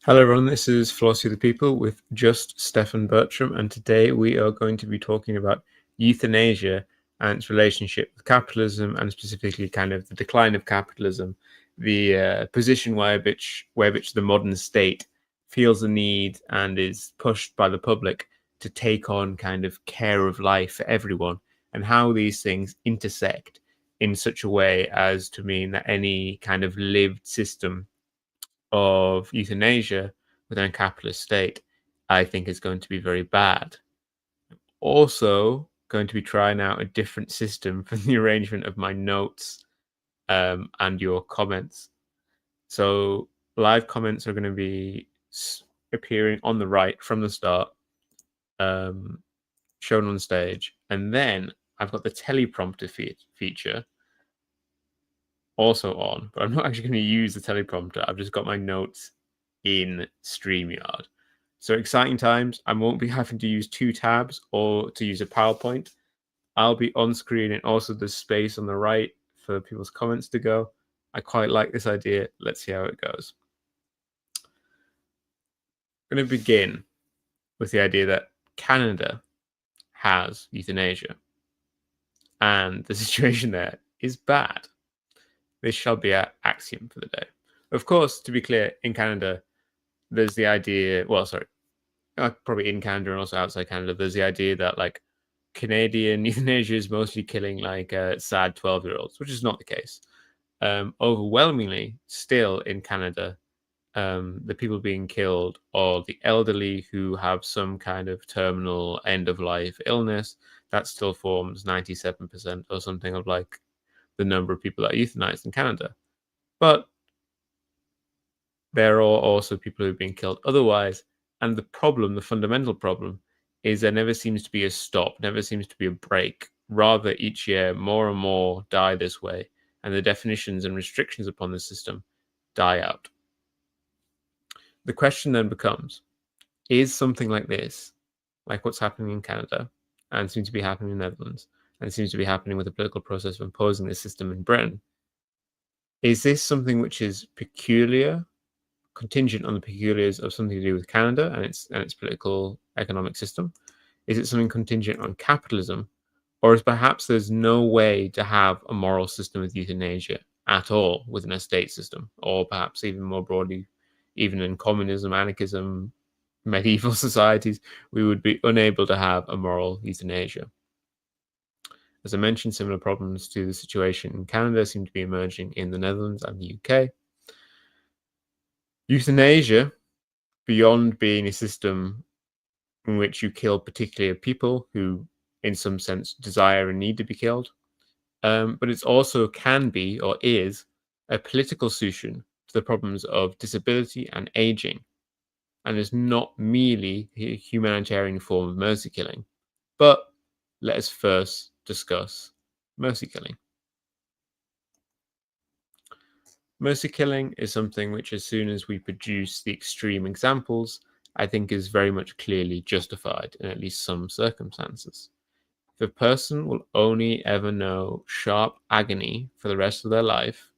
Hello everyone, this is Philosophy of the People with just Stefan Bertram, and today we are going to be talking about euthanasia and its relationship with capitalism, and specifically kind of the decline of capitalism, the position where which the modern state feels the need and is pushed by the public to take on kind of care of life for everyone, and how these things intersect in such a way as to mean that any kind of lived system of euthanasia within a capitalist state, I think is going to be very bad. Also, going to be trying out a different system for the arrangement of my notes and your comments. So, live comments are going to be appearing on the right from the start, shown on stage, and then I've got the teleprompter feature also on, but I'm not actually going to use the teleprompter. I've just got my notes in StreamYard. So exciting times. I won't be having to use two tabs or to use a PowerPoint. I'll be on screen, and also there's space on the right for people's comments to go. I quite like this idea. Let's see how it goes. I'm going to begin with the idea that Canada has euthanasia, and the situation there is bad. This shall be our axiom for the day. Of course, to be clear, in Canada, there's the idea, probably in Canada and also outside Canada, there's the idea that like Canadian euthanasia is mostly killing like sad 12-year-olds, which is not the case. Overwhelmingly, still in Canada, the people being killed are the elderly who have some kind of terminal end of life illness. That still forms 97% or something of like the number of people that are euthanized in Canada. But there are also people who have been killed otherwise. And the fundamental problem, is there never seems to be a stop, never seems to be a break. Rather, each year, more and more die this way, and the definitions and restrictions upon the system die out. The question then becomes, is something like this, like what's happening in Canada, and seems to be happening in the Netherlands, and seems to be happening with the political process of imposing this system in Britain, is this something which is peculiar, contingent on the peculiars of something to do with Canada and its political economic system? Is it something contingent on capitalism, or is perhaps there's no way to have a moral system with euthanasia at all within a state system, or perhaps even more broadly, even in communism, anarchism, medieval societies, we would be unable to have a moral euthanasia? As I mentioned, similar problems to the situation in Canada seem to be emerging in the Netherlands and the UK. Euthanasia, beyond being a system in which you kill particular people who, in some sense, desire and need to be killed, but it also can be, or is, a political solution to the problems of disability and aging, and is not merely a humanitarian form of mercy killing. But let us first discuss mercy killing. Mercy killing is something which, as soon as we produce the extreme examples, I think is very much clearly justified in at least some circumstances. If a person will only ever know sharp agony for the rest of their life,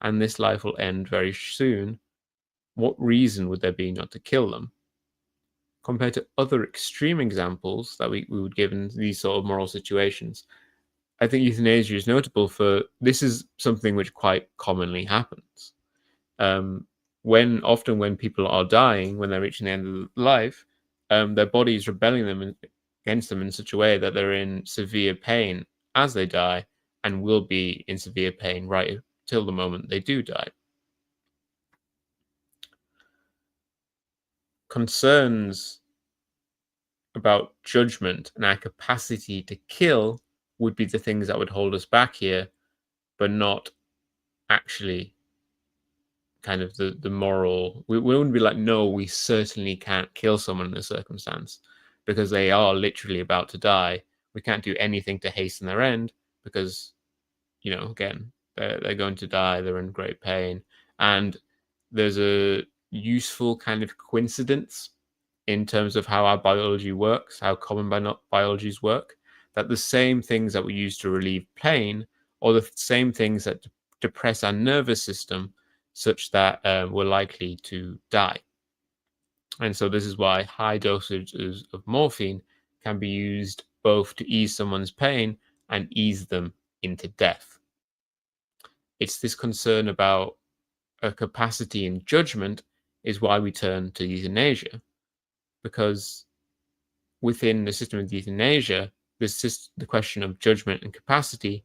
and this life will end very soon, what reason would there be not to kill them? Compared to other extreme examples that we would give in these sort of moral situations, I think euthanasia is notable for this is something which quite commonly happens. When people are dying, when they're reaching the end of life, their body is rebelling against them in such a way that they're in severe pain as they die, and will be in severe pain right till the moment they do die. Concerns about judgment and our capacity to kill would be the things that would hold us back here, but not actually kind of the moral. We wouldn't be like, no, we certainly can't kill someone in a circumstance because they are literally about to die. We can't do anything to hasten their end because, again, they're going to die. They're in great pain. And there's a useful kind of coincidence in terms of how our biology works, how common biologies work, that the same things that we use to relieve pain are the same things that depress our nervous system such that we're likely to die. And so this is why high dosages of morphine can be used both to ease someone's pain and ease them into death. It's this concern about a capacity in judgment is why we turn to euthanasia, because within the system of euthanasia, the question of judgment and capacity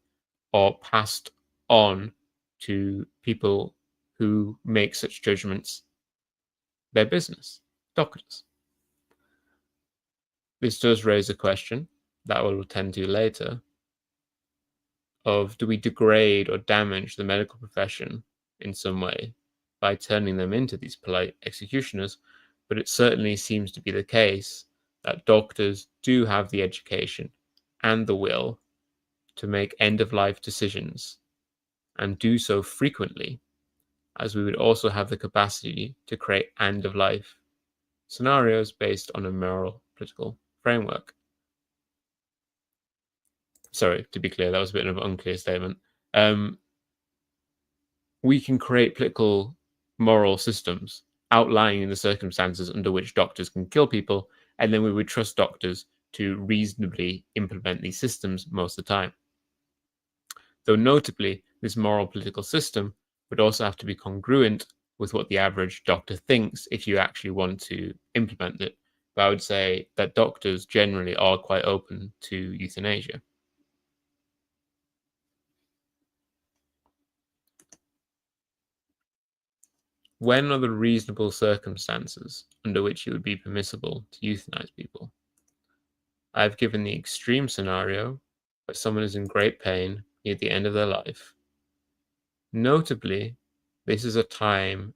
are passed on to people who make such judgments their business, doctors. This does raise a question that we'll attend to later of, do we degrade or damage the medical profession in some way by turning them into these polite executioners? But it certainly seems to be the case that doctors do have the education and the will to make end-of-life decisions, and do so frequently, as we would also have the capacity to create end-of-life scenarios based on a moral political framework. Sorry, to be clear, that was a bit of an unclear statement. We can create political moral systems outlining the circumstances under which doctors can kill people, and then we would trust doctors to reasonably implement these systems most of the time. Though notably, this moral political system would also have to be congruent with what the average doctor thinks if you actually want to implement it. But I would say that doctors generally are quite open to euthanasia. When are the reasonable circumstances under which it would be permissible to euthanize people? I've given the extreme scenario where someone is in great pain near the end of their life. Notably, this is a time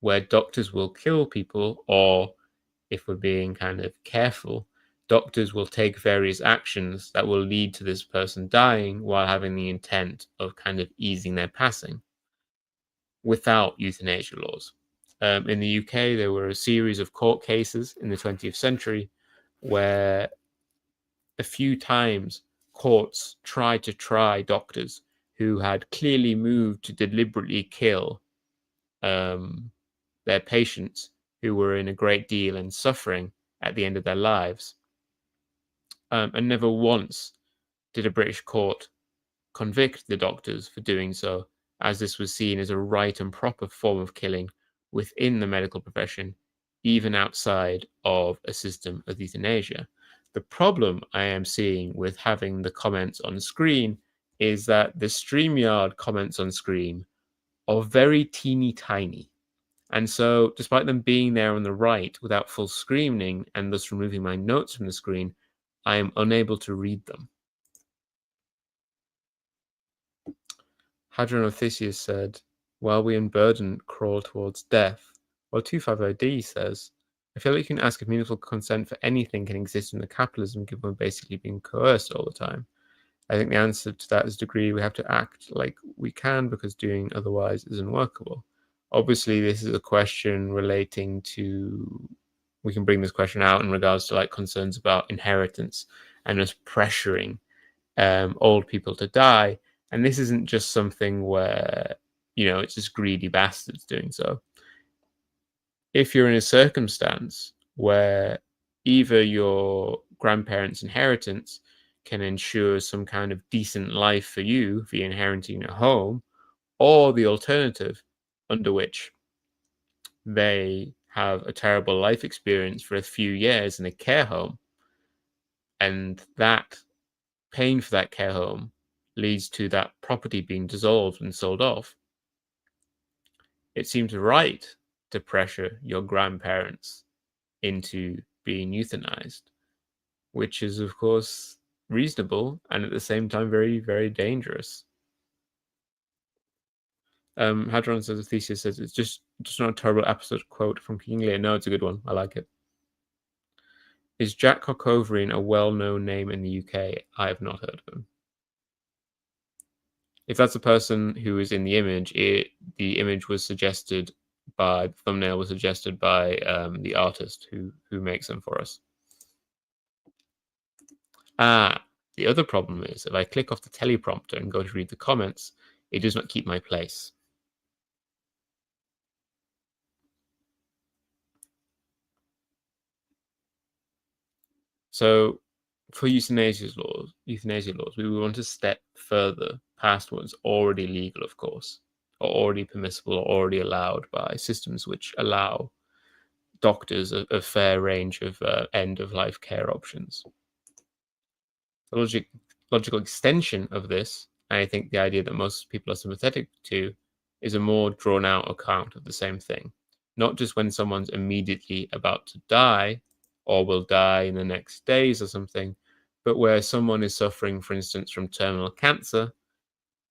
where doctors will kill people, or if we're being kind of careful, doctors will take various actions that will lead to this person dying while having the intent of kind of easing their passing without euthanasia laws. In the UK, there were a series of court cases in the 20th century where a few times courts tried to try doctors who had clearly moved to deliberately kill their patients who were in a great deal and suffering at the end of their lives. And never once did a British court convict the doctors for doing so, as this was seen as a right and proper form of killing within the medical profession, even outside of a system of euthanasia. The problem I am seeing with having the comments on screen is that the StreamYard comments on screen are very teeny tiny. And so, despite them being there on the right without full screening and thus removing my notes from the screen, I am unable to read them. Hadron of Theseus said, while we in burden crawl towards death. While 250D says, I feel like you can ask if meaningful consent for anything can exist in the capitalism given we're basically being coerced all the time. I think the answer to that is degree we have to act like we can because doing otherwise is unworkable. Obviously, this is a question relating to, we can bring this question out in regards to like concerns about inheritance and us pressuring old people to die. And this isn't just something where, it's just greedy bastards doing so. If you're in a circumstance where either your grandparents' inheritance can ensure some kind of decent life for you via inheriting a home, or the alternative, under which they have a terrible life experience for a few years in a care home, and that paying for that care home leads to that property being dissolved and sold off, it seems right to pressure your grandparents into being euthanized, which is, of course, reasonable and at the same time very, very dangerous. Hadron says, Theseus says, it's just not a terrible episode quote from King Lear. No, it's a good one. I like it. Is Jack Cockhoverian a well-known name in the UK? I have not heard of him. If that's a person who is in the image, the image was suggested by, the thumbnail was suggested by the artist who makes them for us. The other problem is if I click off the teleprompter and go to read the comments, it does not keep my place. So for euthanasia laws, we would want to step further past what's already legal, of course, or already permissible, or already allowed by systems which allow doctors a fair range of end of life care options. The logical extension of this, and I think the idea that most people are sympathetic to, is a more drawn out account of the same thing. Not just when someone's immediately about to die or will die in the next days or something, but where someone is suffering, for instance, from terminal cancer.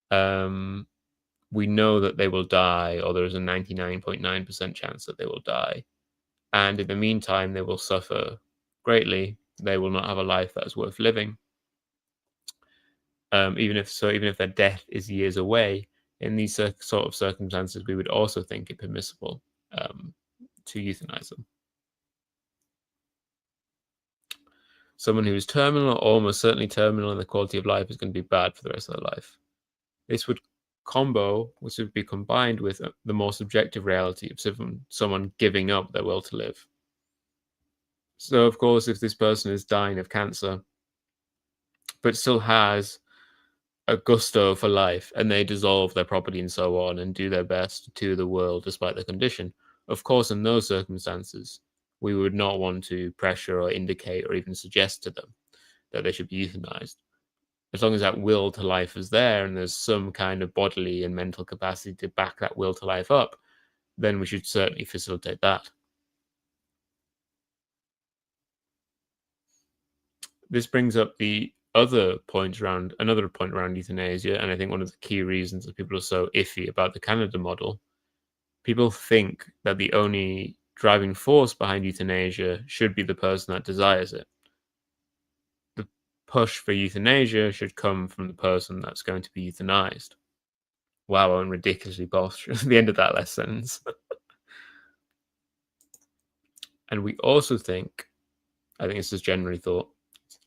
Um, we know that they will die, or there is a 99.9% chance that they will die. And in the meantime, they will suffer greatly. They will not have a life that is worth living. Even if their death is years away, in these sort of circumstances, we would also think it permissible to euthanize them. Someone who is terminal, or almost certainly terminal, and the quality of life is going to be bad for the rest of their life. This would be combined with the more subjective reality of someone giving up their will to live. So, of course, if this person is dying of cancer, but still has a gusto for life, and they dissolve their property and so on and do their best to the world despite the condition, of course, in those circumstances, we would not want to pressure or indicate or even suggest to them that they should be euthanized. As long as that will to life is there and there's some kind of bodily and mental capacity to back that will to life up, then we should certainly facilitate that. This brings up another point around euthanasia, and I think one of the key reasons that people are so iffy about the Canada model. People think that the only driving force behind euthanasia should be the person that desires it. The push for euthanasia should come from the person that's going to be euthanized. Wow, I'm ridiculously bosh at the end of that last sentence. And we also think, I think this is generally thought,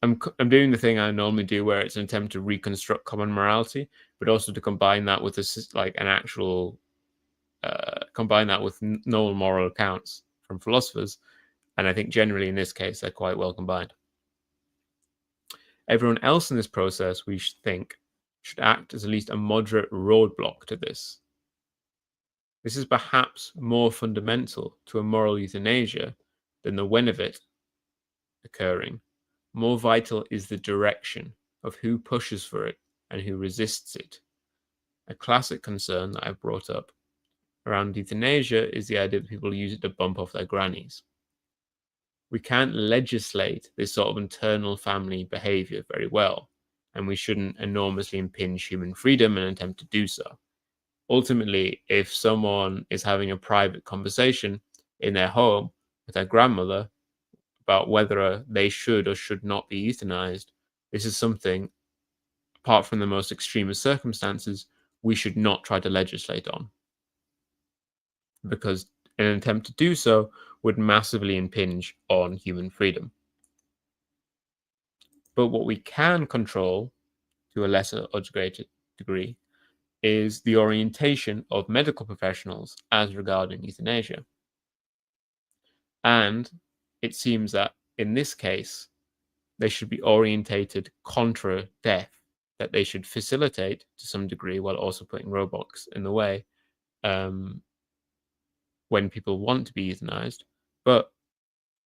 I'm doing the thing I normally do, where it's an attempt to reconstruct common morality, but also to combine that with combine that with novel moral accounts from philosophers, and I think generally in this case they're quite well combined. Everyone else in this process, we should act as at least a moderate roadblock to this. This is perhaps more fundamental to a moral euthanasia than the when of it occurring. More vital is the direction of who pushes for it and who resists it. A classic concern that I've brought up around euthanasia is the idea that people use it to bump off their grannies. We can't legislate this sort of internal family behavior very well, and we shouldn't enormously impinge human freedom in an attempt to do so. Ultimately, if someone is having a private conversation in their home with their grandmother about whether they should or should not be euthanized, this is something, apart from the most extreme circumstances, we should not try to legislate on, because an attempt to do so would massively impinge on human freedom. But what we can control to a lesser or greater degree is the orientation of medical professionals as regarding euthanasia. And it seems that in this case, they should be orientated contra death, that they should facilitate to some degree while also putting roadblocks in the way when people want to be euthanized. But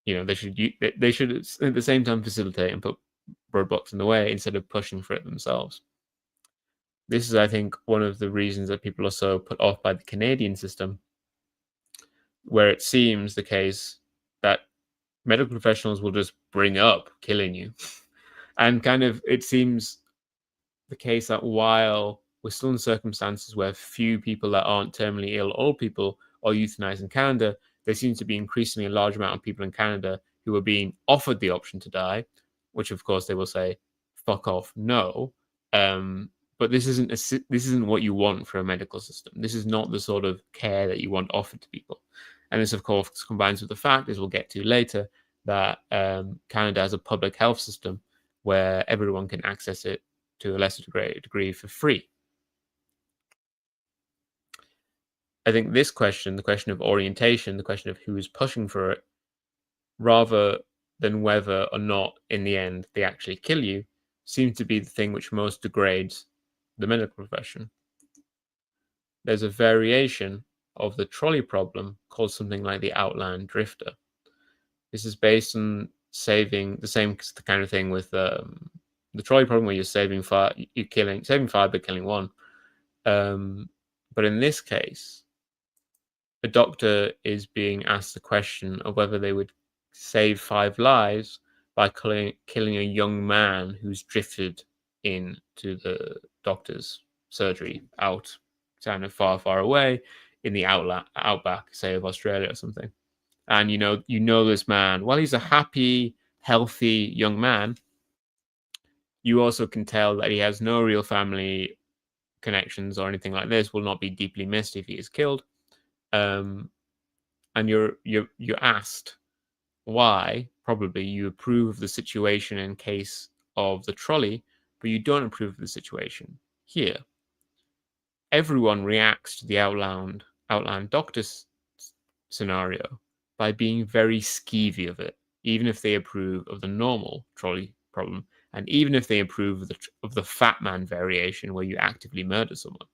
they should at the same time facilitate and put roadblocks in the way instead of pushing for it themselves. This is, I think, one of the reasons that people are so put off by the Canadian system, where it seems the case that medical professionals will just bring up killing you. And kind of, it seems the case that while we're still in circumstances where few people that aren't terminally ill, old people, are euthanized in Canada, there seems to be increasingly a large amount of people in Canada who are being offered the option to die, which of course they will say, fuck off, no. But this isn't what you want for a medical system. This is not the sort of care that you want offered to people. And this, of course, combines with the fact, as we'll get to later, that Canada has a public health system where everyone can access it to a lesser degree for free. I think this question, the question of orientation, the question of who is pushing for it, rather than whether or not, in the end, they actually kill you, seems to be the thing which most degrades the medical profession. There's a variation of the trolley problem called something like the outland drifter. This is based on saving the same kind of thing with the trolley problem, where you're saving five but killing one. But in this case, a doctor is being asked the question of whether they would save 5 lives by killing a young man who's drifted into the doctor's surgery out kind of far, far away in the outback, say, of Australia or something. And you know this man, while he's a happy, healthy young man, you also can tell that he has no real family connections or anything like this, will not be deeply missed if he is killed. And you're asked why probably you approve of the situation in case of the trolley, but you don't approve of the situation here. Everyone reacts to the outland doctor scenario by being very skeevy of it, even if they approve of the normal trolley problem, and even if they approve of the fat man variation where you actively murder someone.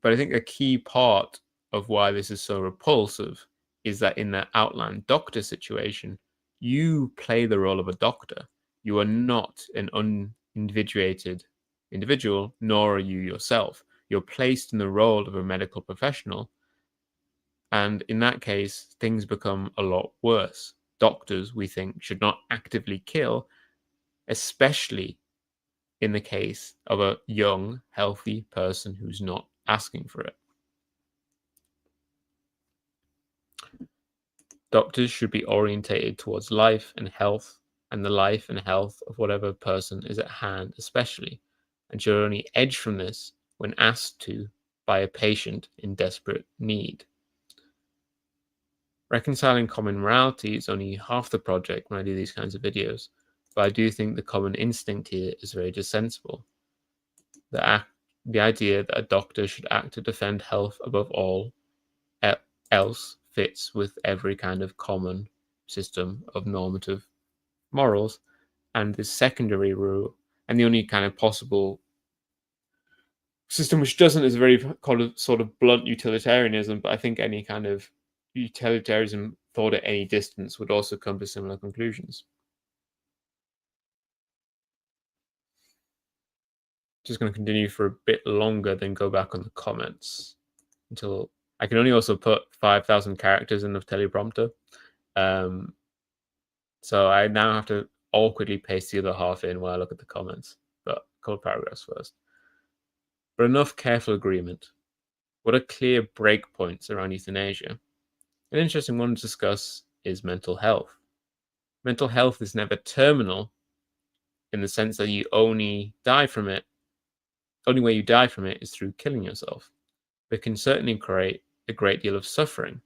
But I think a key part of why this is so repulsive is that in the outland doctor situation, you play the role of a doctor. You are not an unindividuated individual, nor are you yourself. You're placed in the role of a medical professional. And in that case, things become a lot worse. Doctors, we think, should not actively kill, especially in the case of a young, healthy person who's not asking for it. Doctors should be orientated towards life and health, and the life and health of whatever person is at hand, especially, and should only edge from this when asked to by a patient in desperate need. Reconciling common morality is only half the project when I do these kinds of videos, but I do think the common instinct here is very sensible. The idea that a doctor should act to defend health above all else fits with every kind of common system of normative morals, and the secondary rule, and the only kind of possible system which doesn't, is a very sort of blunt utilitarianism, but I think any kind of utilitarianism thought at any distance would also come to similar conclusions. Just going to continue for a bit longer, then go back on the comments until I can only also put 5,000 characters in the teleprompter. So I now have to awkwardly paste the other half in while I look at the comments, but a couple of paragraphs first. But enough careful agreement. What are clear breakpoints around euthanasia? An interesting one to discuss is mental health. Mental health is never terminal in the sense that you only die from it. Only way you die from it is through killing yourself. But it can certainly create a great deal of suffering.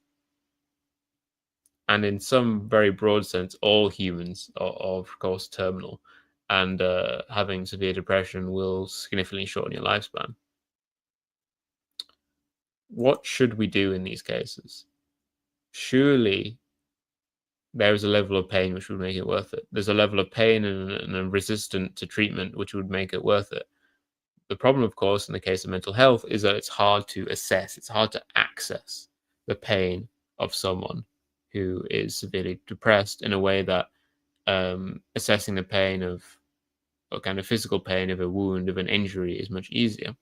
And in some very broad sense, all humans are, of course, terminal, and having severe depression will significantly shorten your lifespan. What should we do in these cases? Surely there is a level of pain which would make it worth it. There's a level of pain and a resistance to treatment which would make it worth it. The problem, of course, in the case of mental health is that it's hard to assess, it's hard to access the pain of someone who is severely depressed in a way that assessing the pain of a kind of physical pain of a wound, of an injury, is much easier.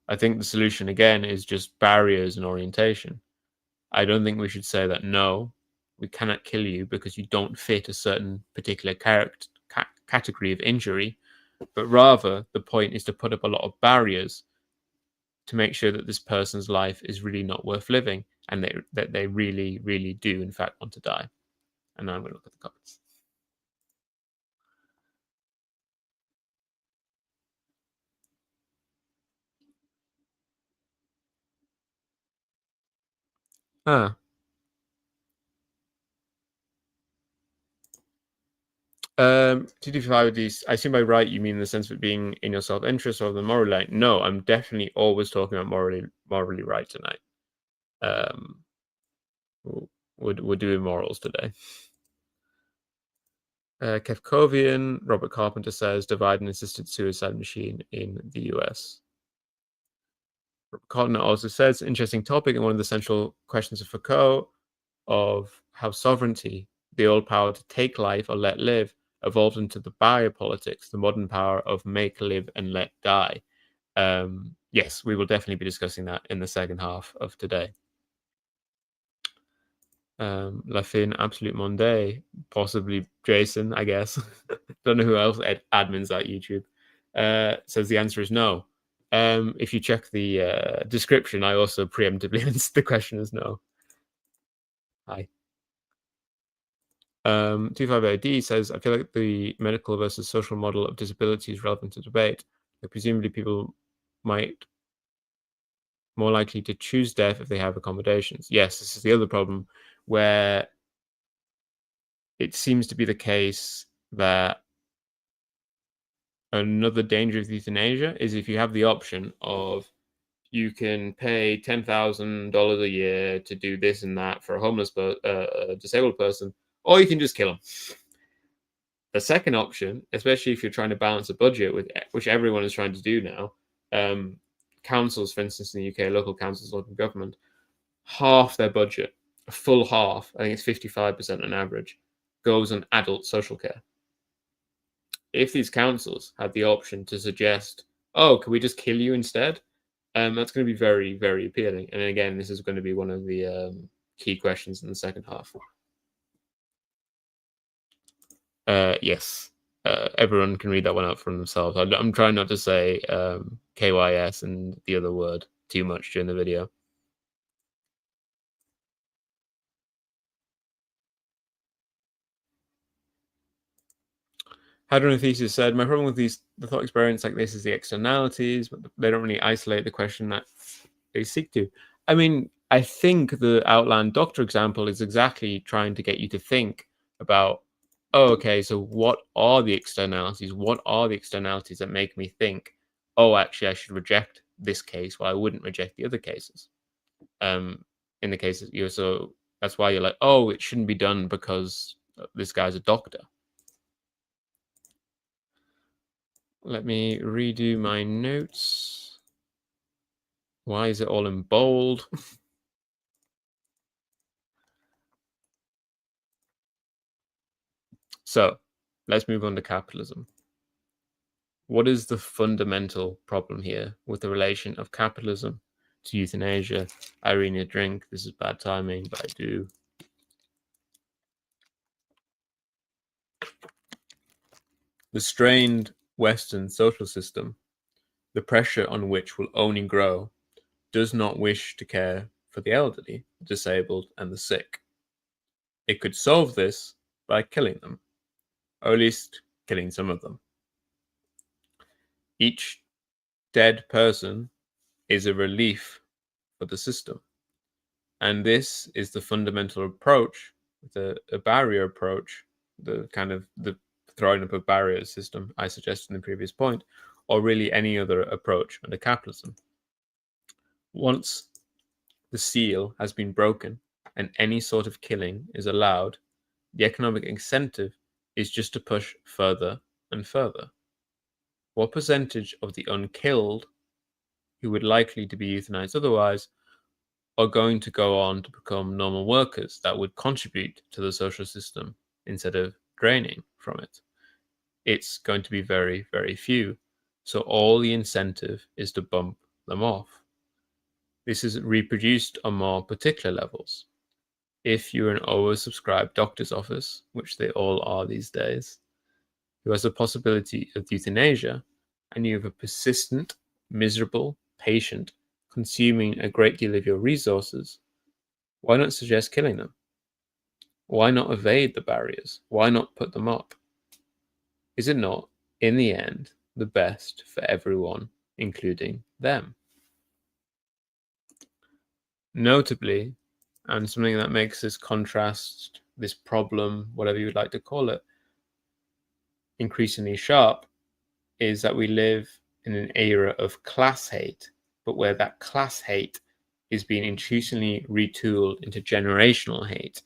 I think the solution, again, is just barriers and orientation. I don't think we should say that, no, we cannot kill you because you don't fit a certain particular category of injury, but rather the point is to put up a lot of barriers to make sure that this person's life is really not worth living, and that they really, really do, in fact, want to die. And now I'm going to look at the comments. Ah. 2 to 5 of these, I assume by right you mean in the sense of it being in your self-interest rather than morally right. No, I'm definitely always talking about morally right tonight. We're doing morals today. Kefkovian, Robert Carpenter says, divide an assisted suicide machine in the US. Robert Carpenter also says, interesting topic, and one of the central questions of Foucault of how sovereignty, the old power to take life or let live, evolved into the biopolitics, the modern power of make, live, and let die. Yes, we will definitely be discussing that in the second half of today. La Fin, Absolute Monde, possibly Jason, I guess. Don't know who else admins that YouTube. Says the answer is no. If you check the description, I also preemptively answered the question as no. Hi. 258D says, I feel like the medical versus social model of disability is relevant to debate. Like, presumably people might more likely to choose death if they have accommodations. Yes, this is the other problem where it seems to be the case that another danger of euthanasia is if you have the option of you can pay $10,000 a year to do this and that for a homeless disabled person, or you can just kill them. The second option, especially if you're trying to balance a budget, which everyone is trying to do now, councils, for instance, in the UK, local councils, local government, half their budget, a full half, I think it's 55% on average, goes on adult social care. If these councils had the option to suggest, oh, can we just kill you instead? That's going to be very, very appealing. And again, this is going to be one of the key questions in the second half. Yes, everyone can read that one out for themselves. I'm trying not to say KYS and the other word too much during the video. Hadron Thesis said, my problem with the thought experiments like this is the externalities, but they don't really isolate the question that they seek to. I mean, I think the Outland Doctor example is exactly trying to get you to think about, oh, okay, so what are the externalities? What are the externalities that make me think, oh, actually, I should reject this case while I wouldn't reject the other cases? In the cases, so that's why you're like, oh, it shouldn't be done because this guy's a doctor. Let me redo my notes. Why is it all in bold? So let's move on to capitalism. What is the fundamental problem here with the relation of capitalism to euthanasia? I really need a drink. This is bad timing, but I do. The strained Western social system, the pressure on which will only grow, does not wish to care for the elderly, the disabled, and the sick. It could solve this by killing them, or at least killing some of them. Each dead person is a relief for the system. And this is the fundamental approach, a barrier approach, the kind of the throwing up of barrier system I suggested in the previous point, or really any other approach under capitalism. Once the seal has been broken and any sort of killing is allowed, the economic incentive is just to push further and further. What percentage of the unkilled who would likely to be euthanized otherwise are going to go on to become normal workers that would contribute to the social system instead of draining from it? It's going to be very, very few. So all the incentive is to bump them off. This is reproduced on more particular levels. If you're an oversubscribed doctor's office, which they all are these days, who has the possibility of euthanasia, and you have a persistent, miserable patient consuming a great deal of your resources, why not suggest killing them? Why not evade the barriers? Why not put them up? Is it not, in the end, the best for everyone, including them? Notably, and something that makes this contrast, this problem, whatever you would like to call it, increasingly sharp, is that we live in an era of class hate, but where that class hate is being increasingly retooled into generational hate.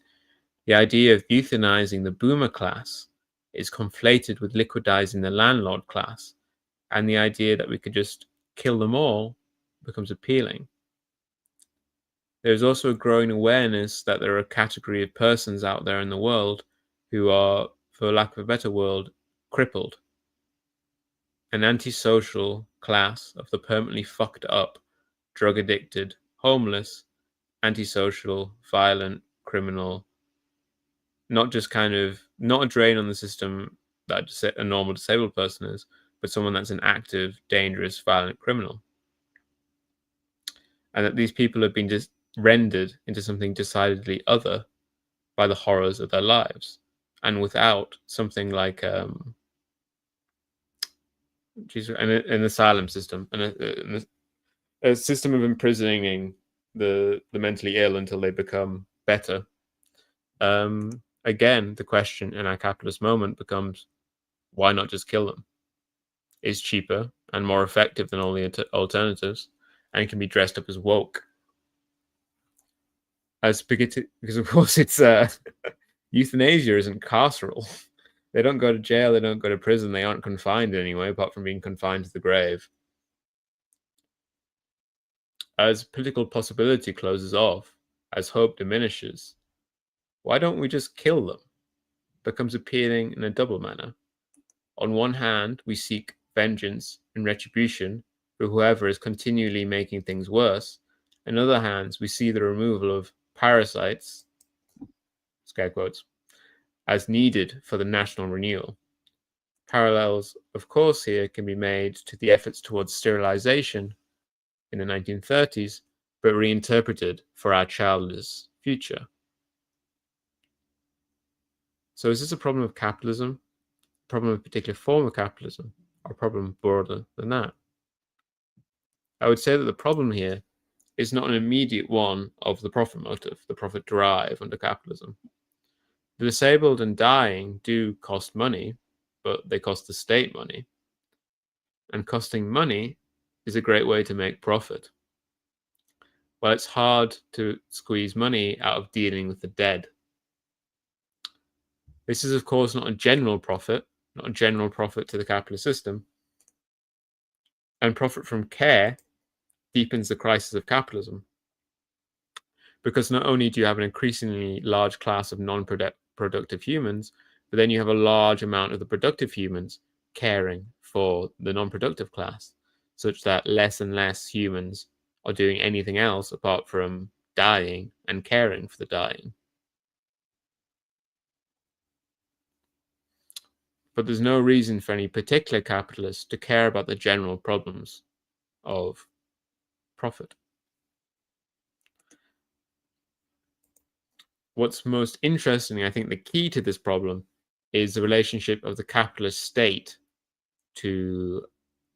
The idea of euthanizing the boomer class is conflated with liquidizing the landlord class, and the idea that we could just kill them all becomes appealing. There's also a growing awareness that there are a category of persons out there in the world who are, for lack of a better word, crippled. An antisocial class of the permanently fucked up, drug addicted, homeless, antisocial, violent, criminal, not just kind of, not a drain on the system that a normal disabled person is, but someone that's an active, dangerous, violent criminal. And that these people have been just rendered into something decidedly other by the horrors of their lives. And without something like an asylum system, and a system of imprisoning the mentally ill until they become better. Again, the question in our capitalist moment becomes, why not just kill them? It's cheaper and more effective than all the alternatives, and can be dressed up as woke. As bigoted, because of course it's euthanasia isn't carceral. They don't go to jail, they don't go to prison, they aren't confined anyway, apart from being confined to the grave. As political possibility closes off, as hope diminishes, why don't we just kill them? Becomes appealing in a double manner. On one hand, we seek vengeance and retribution for whoever is continually making things worse. On other hands, we see the removal of parasites, scare quotes, as needed for the national renewal. Parallels, of course, here can be made to the efforts towards sterilization in the 1930s, but reinterpreted for our childless future. So is this a problem of capitalism, a problem of a particular form of capitalism, or a problem broader than that? I would say that the problem here is not an immediate one of the profit motive, the profit drive under capitalism. The disabled and dying do cost money, but they cost the state money. And costing money is a great way to make profit. While it's hard to squeeze money out of dealing with the dead. This is, of course, not a general profit to the capitalist system. And profit from care deepens the crisis of capitalism. Because not only do you have an increasingly large class of non-productive humans, but then you have a large amount of the productive humans caring for the non-productive class, such that less and less humans are doing anything else apart from dying and caring for the dying. But there's no reason for any particular capitalist to care about the general problems of profit. What's most interesting, I think the key to this problem, is the relationship of the capitalist state to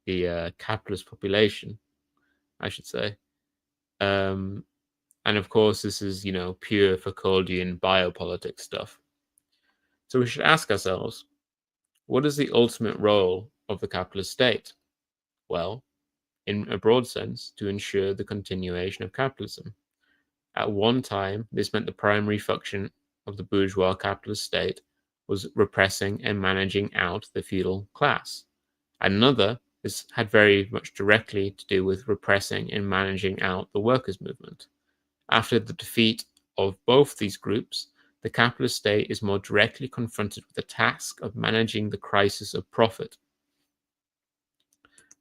the capitalist population, I should say. And of course, this is, pure Foucauldian biopolitics stuff. So we should ask ourselves, what is the ultimate role of the capitalist state? Well, in a broad sense, to ensure the continuation of capitalism. At one time, this meant the primary function of the bourgeois capitalist state was repressing and managing out the feudal class. At another, this had very much directly to do with repressing and managing out the workers' movement. After the defeat of both these groups, the capitalist state is more directly confronted with the task of managing the crisis of profit.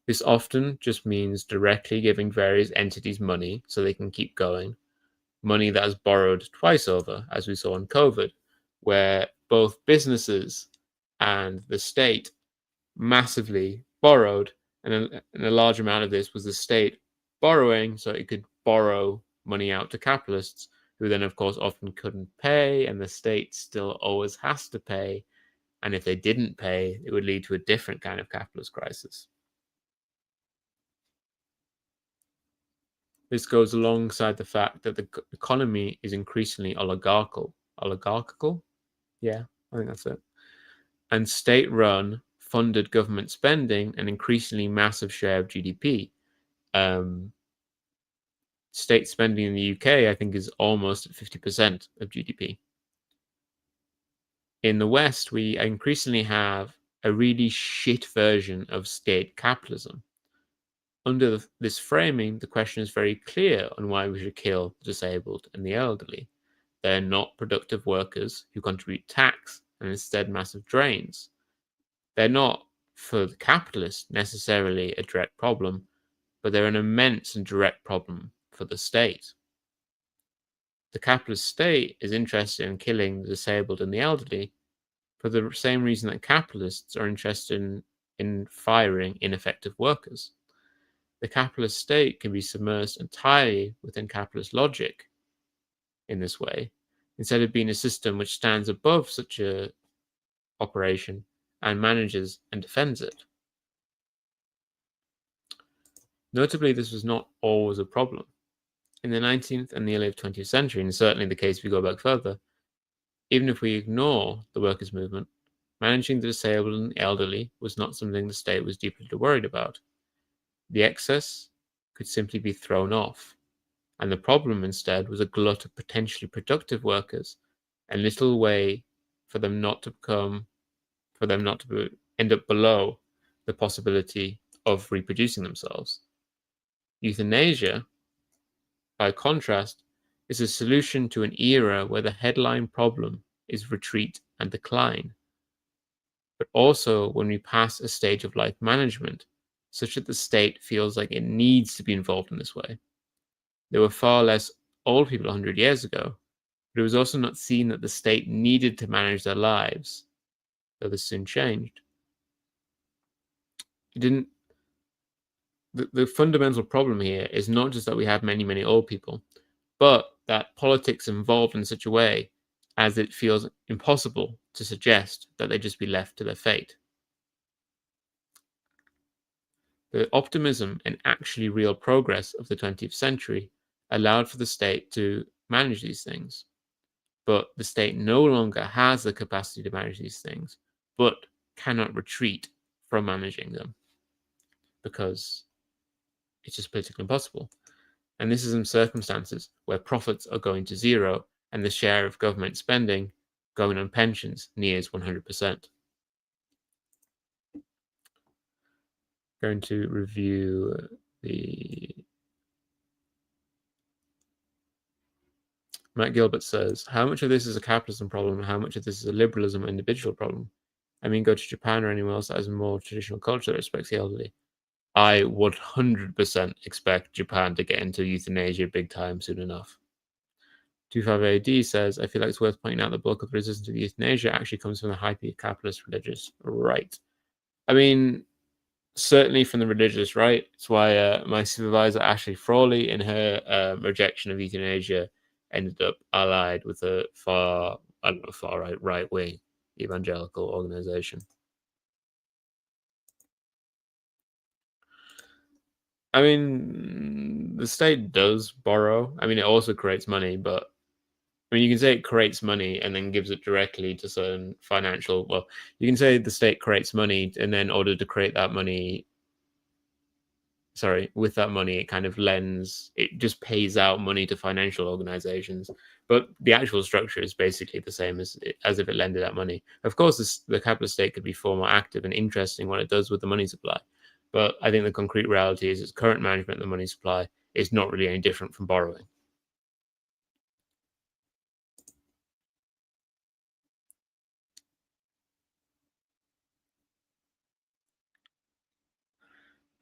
This often just means directly giving various entities money so they can keep going. Money that is borrowed twice over, as we saw in COVID, where both businesses and the state massively borrowed, and a large amount of this was the state borrowing so it could borrow money out to capitalists, who then, of course, often couldn't pay, and the state still always has to pay. And if they didn't pay, it would lead to a different kind of capitalist crisis. This goes alongside the fact that the economy is increasingly oligarchical. Oligarchical? Yeah, I think that's it. And state-run, funded government spending an increasingly massive share of GDP. State spending in the UK, I think, is almost at 50% of GDP. In the West, we increasingly have a really shit version of state capitalism. Under this framing, the question is very clear on why we should kill the disabled and the elderly. They're not productive workers who contribute tax and instead massive drains. They're not, for the capitalist, necessarily a direct problem, but they're an immense and direct problem for the state. The capitalist state is interested in killing the disabled and the elderly for the same reason that capitalists are interested in firing ineffective workers. The capitalist state can be submersed entirely within capitalist logic in this way, instead of being a system which stands above such a operation and manages and defends it. Notably, this was not always a problem. In the 19th and the early 20th century, and certainly the case if we go back further, even if we ignore the workers' movement, managing the disabled and elderly was not something the state was deeply worried about. The excess could simply be thrown off, and the problem instead was a glut of potentially productive workers and little way for them not to end up below the possibility of reproducing themselves. Euthanasia, by contrast, is a solution to an era where the headline problem is retreat and decline, but also when we pass a stage of life management such that the state feels like it needs to be involved in this way. There were far less old people 100 years ago, but it was also not seen that the state needed to manage their lives, though this soon changed. It didn't. The fundamental problem here is not just that we have many, many old people, but that politics involved in such a way as it feels impossible to suggest that they just be left to their fate. The optimism and actually real progress of the 20th century allowed for the state to manage these things. But the state no longer has the capacity to manage these things, but cannot retreat from managing them because it's just politically impossible. And this is in circumstances where profits are going to zero and the share of government spending going on pensions nears 100%. Going to review the... Matt Gilbert says, how much of this is a capitalism problem and how much of this is a liberalism individual problem? I mean, go to Japan or anywhere else that has a more traditional culture that respects the elderly. I would 100% expect Japan to get into euthanasia big time soon enough. 25AD says, I feel like it's worth pointing out the bulk of the resistance to euthanasia actually comes from the hyper-capitalist religious right. I mean, certainly from the religious right. It's why my supervisor, Ashley Frawley, in her rejection of euthanasia, ended up allied with a far right-wing evangelical organization. I mean, the state does borrow. I mean, it also creates money, but I mean, you can say it creates money and then gives it directly to certain financial. Well, you can say the state creates money and then, in order to create that money, with that money, it kind of it just pays out money to financial organizations. But the actual structure is basically the same as if it lended out money. Of course, the capitalist state could be far more active and interesting what it does with the money supply. But I think the concrete reality is its current management of the money supply is not really any different from borrowing.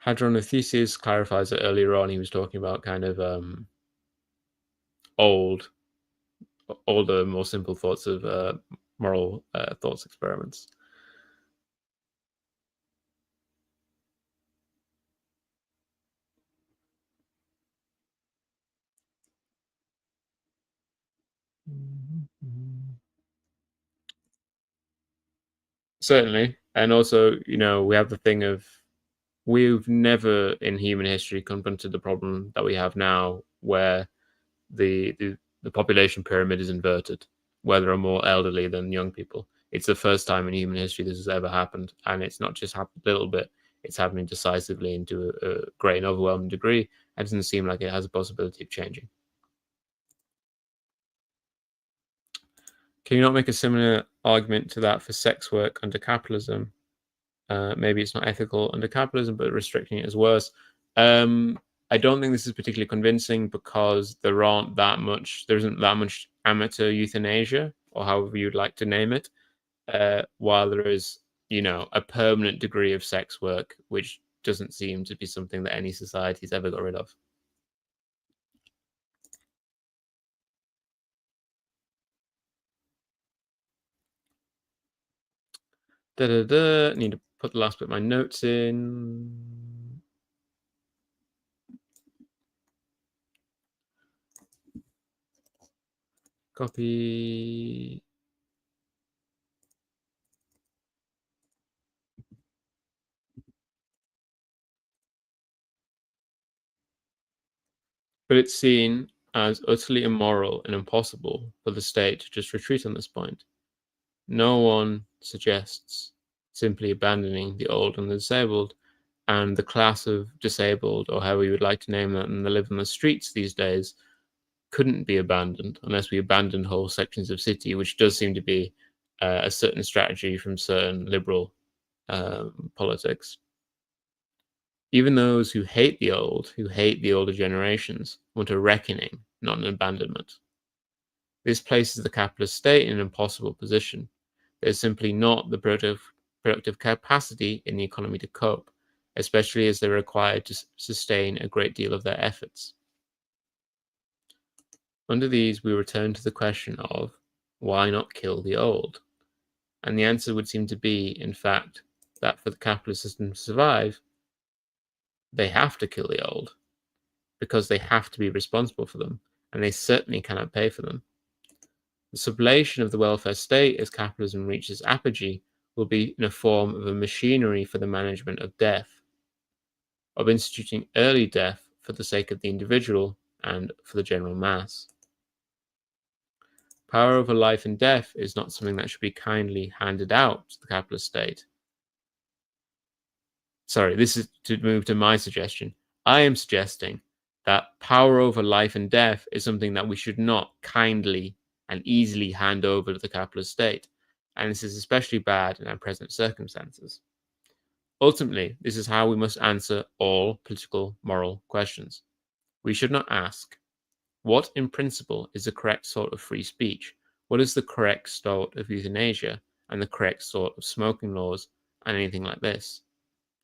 Hadronothesis clarifies that earlier on he was talking about kind of older, more simple thoughts of moral thoughts experiments. Certainly. And also, we have the thing of we've never in human history confronted the problem that we have now where the population pyramid is inverted, where there are more elderly than young people. It's the first time in human history this has ever happened. And it's not just happened a little bit, it's happening decisively into a great and overwhelming degree. It doesn't seem like it has a possibility of changing. Can you not make a similar argument to that for sex work under capitalism? Maybe it's not ethical under capitalism, but restricting it is worse. I don't think this is particularly convincing because there isn't that much amateur euthanasia, or however you'd like to name it, while there is, a permanent degree of sex work, which doesn't seem to be something that any society's ever got rid of. Need to put the last bit of my notes in. Copy. But it's seen as utterly immoral and impossible for the state to just retreat on this point. No one suggests simply abandoning the old and the disabled, and the class of disabled, or however you would like to name them, and they live on the streets these days, couldn't be abandoned unless we abandoned whole sections of city, which does seem to be a certain strategy from certain liberal politics. Even those who hate the old, who hate the older generations, want a reckoning, not an abandonment. This places the capitalist state in an impossible position. There's simply not the productive capacity in the economy to cope, especially as they're required to sustain a great deal of their efforts. Under these, we return to the question of why not kill the old? And the answer would seem to be, in fact, that for the capitalist system to survive, they have to kill the old because they have to be responsible for them, and they certainly cannot pay for them. The sublation of the welfare state as capitalism reaches apogee will be in a form of a machinery for the management of death, of instituting early death for the sake of the individual and for the general mass. Power over life and death is not something that should be kindly handed out to the capitalist state. Sorry, this is to move to my suggestion. I am suggesting that power over life and death is something that we should not kindly and easily hand over to the capitalist state, and this is especially bad in our present circumstances. Ultimately, this is how we must answer all political moral questions. We should not ask, what in principle is the correct sort of free speech? What is the correct sort of euthanasia and the correct sort of smoking laws and anything like this?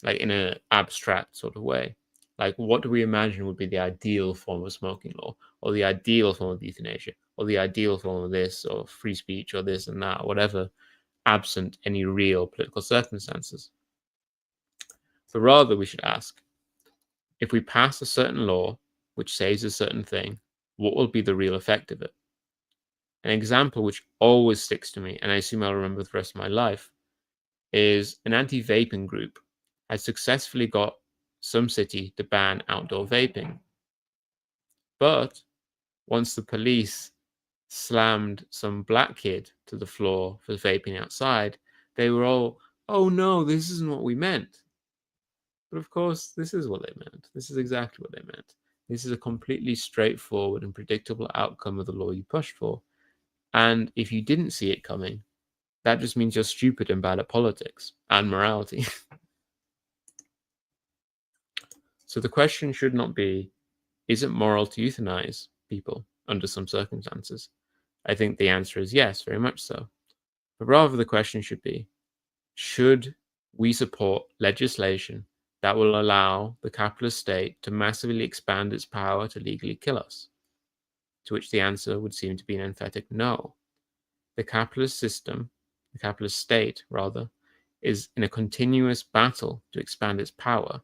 Like in an abstract sort of way. Like, what do we imagine would be the ideal form of smoking law, or the ideal form of euthanasia, or the ideal form of this, or free speech, or this and that, or whatever, absent any real political circumstances? But rather, we should ask, if we pass a certain law which says a certain thing, what will be the real effect of it? An example which always sticks to me, and I assume I'll remember the rest of my life, is an anti-vaping group has successfully got some city to ban outdoor vaping. But once the police slammed some black kid to the floor for vaping outside, they were all, oh no, this isn't what we meant. But of course, this is what they meant. This is exactly what they meant. This is a completely straightforward and predictable outcome of the law you pushed for. And if you didn't see it coming, that just means you're stupid and bad at politics and morality. So the question should not be, is it moral to euthanize people under some circumstances? I think the answer is yes, very much so. But rather the question should be, should we support legislation that will allow the capitalist state to massively expand its power to legally kill us? To which the answer would seem to be an emphatic no. The capitalist system, the capitalist state rather, is in a continuous battle to expand its power,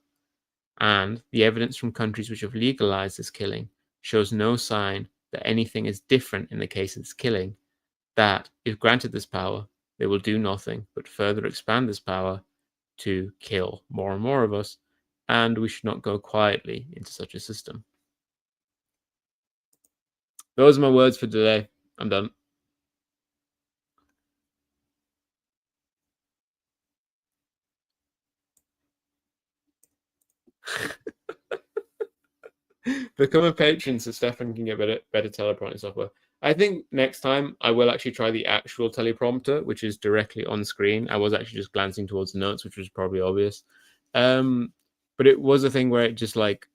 and the evidence from countries which have legalized this killing shows no sign that anything is different in the case of this killing, that if granted this power, they will do nothing but further expand this power to kill more and more of us, and we should not go quietly into such a system. Those are my words for today. I'm done. Become a patron so Stefan can get better teleprompting software. I think next time I will actually try the actual teleprompter, which is directly on screen. I was actually just glancing towards the notes, which was probably obvious. But it was a thing where it just like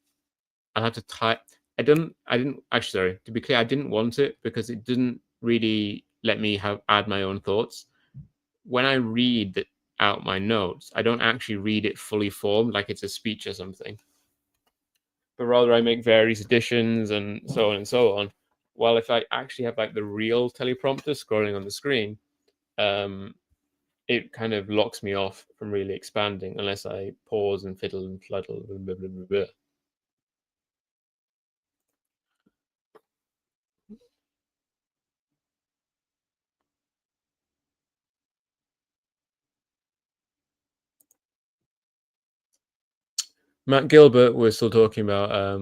I had to type. I didn't actually, sorry, to be clear, I didn't want it because it didn't really let me add my own thoughts. When I read out my notes, I don't actually read it fully formed like it's a speech or something, but rather I make various additions and so on and so on. While if I actually have like the real teleprompter scrolling on the screen, it kind of locks me off from really expanding unless I pause and fiddle and fluddle. Blah, blah, blah, blah. Matt Gilbert, we're still talking about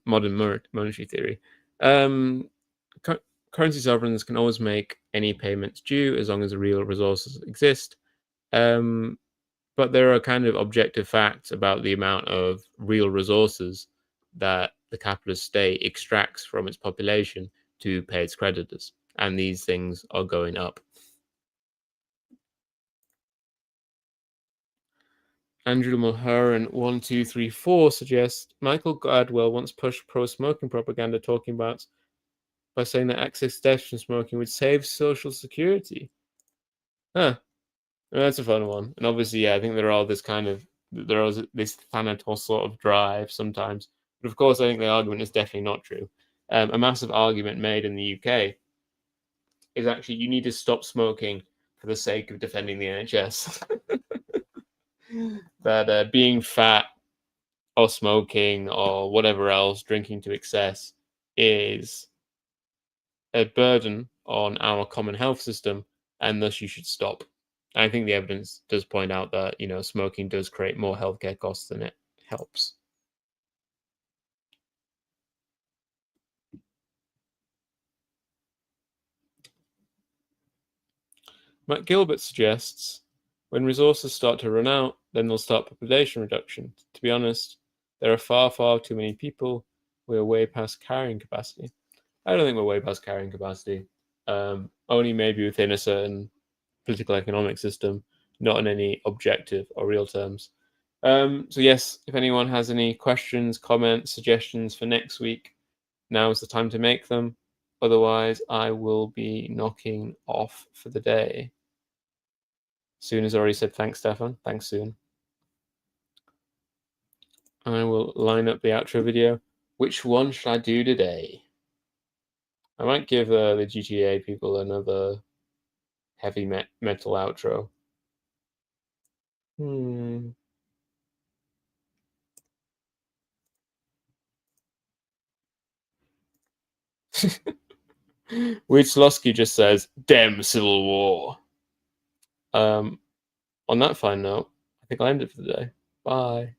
modern monetary theory. Currency sovereigns can always make any payments due as long as the real resources exist. But there are kind of objective facts about the amount of real resources that the capitalist state extracts from its population to pay its creditors. And these things are going up. Andrew Mulheron 1234 suggests Michael Gladwell once pushed pro-smoking propaganda talking about by saying that excess deaths from smoking would save Social Security. Huh. Well, that's a fun one. And obviously, yeah, I think there are this Thanatos sort of drive sometimes. But of course, I think the argument is definitely not true. A massive argument made in the UK is actually you need to stop smoking for the sake of defending the NHS. That being fat or smoking or whatever else, drinking to excess, is a burden on our common health system, and thus you should stop. I think the evidence does point out that smoking does create more healthcare costs than it helps. Matt Gilbert suggests when resources start to run out, then they'll start population reduction. To be honest, there are far, far too many people. We're way past carrying capacity. I don't think we're way past carrying capacity. Only maybe within a certain political economic system, not in any objective or real terms. So yes, if anyone has any questions, comments, suggestions for next week, now is the time to make them. Otherwise, I will be knocking off for the day. Soon has already said thanks, Stefan. Thanks, Soon. I will line up the outro video. Which one should I do today? I might give the GTA people another heavy metal outro. Weedslosky just says, "Damn Civil War." On that fine note, I think I'll end it for the day. Bye.